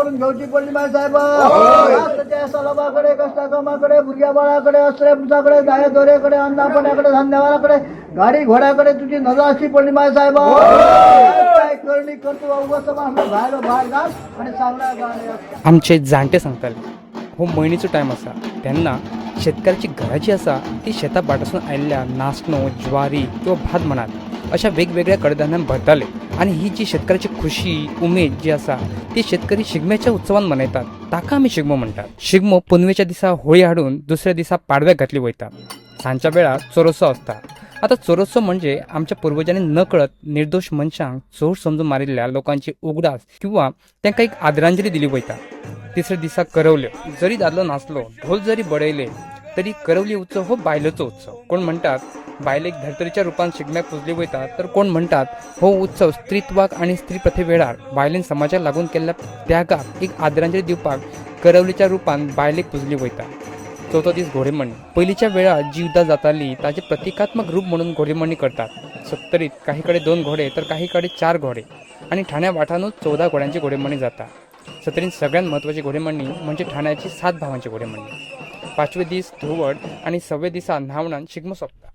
करून घेऊची पडली माय साहेब. राष्ट्राच्या सलाबाकडे, कष्टकामाकडे, भुर्ग्या बाळाकडे, अस्त्रेपुसाकडे, दाया दोऱ्याकडे, अन्नापण्याकडे, धान्यवाराकडे, गाडी घोड्याकडे तुझी नजर अशी पडली माय साहेब. काय करणी करतो अवघं समाज बाहेर बाहेर घाल आणि चांगला गाणे. आमचे जाणटे सांगताले हो मयणीचो टायम असा तेन्ना शेतकऱ्याची घराची असा ती शेता बाटासून आयिल्ल्या नाचणो, ज्वारी किंवा भात म्हणात अशा वेगवेगळ्या कडधान्यान भरताले. आणि ही जी शेतकऱ्याची खुशी उमेद जी असा ती शेतकरी शिगम्याच्या उत्सवान मनयतात. ताका आमी शिगमो म्हणटात. शिगमो पुनवेच्या दिसा होळी हाडून दुसऱ्या दिसा पाडव्याक घातली वयता. सांजच्या वेळार चोरोत्सव असता. आता चोरोत्सव म्हणजे आमच्या पूर्वजांनी नकळत निर्दोष मनशांक चोर समजून मारिल्ल्या लोकांची उगडास किंवा तांकां एक आदरांजली दिली वयता. तिसऱ्या दिसा करवल्यो. जरी दादलो नाचलो, ढोल जरी बडयले तरी करवली उत्सव हो बायलेचो उत्सव. कोण म्हणटात बायलेक धर्तरेच्या रुपान शिगम्याक पुजली वयता, तर कोण म्हणटात हो उत्सव स्त्रीत्वाक आणि स्त्री प्रथे वेळार बायलेन समाजाक लागून केल्ल्या त्यागाक एक आदरांजली दिवपाक करवलीच्या रुपान बायलेक पुजली वयता. चवथो दीस घोडेमोडणी. पयलींच्या वेळार जी युद्धां जाताली ताचे प्रतिकात्मक रूप म्हणून घोडेमोडणी करतात. सत्तरीत काही कडेन 2 घोडे तर काही कडेन 4 घोडे आणि ठाण्या वाठारांतूच 14 घोड्यांची घोडेमोडणी जाता. सत्तरीत सगळ्यांत म्हत्वाची घोडेमोडणी म्हणजे ठाण्याची 7 भावांची घोडेमोडणी. 5वे दीस धुळवट आणि 6व्या दिसा न्हावणान शिगमो सोंपता.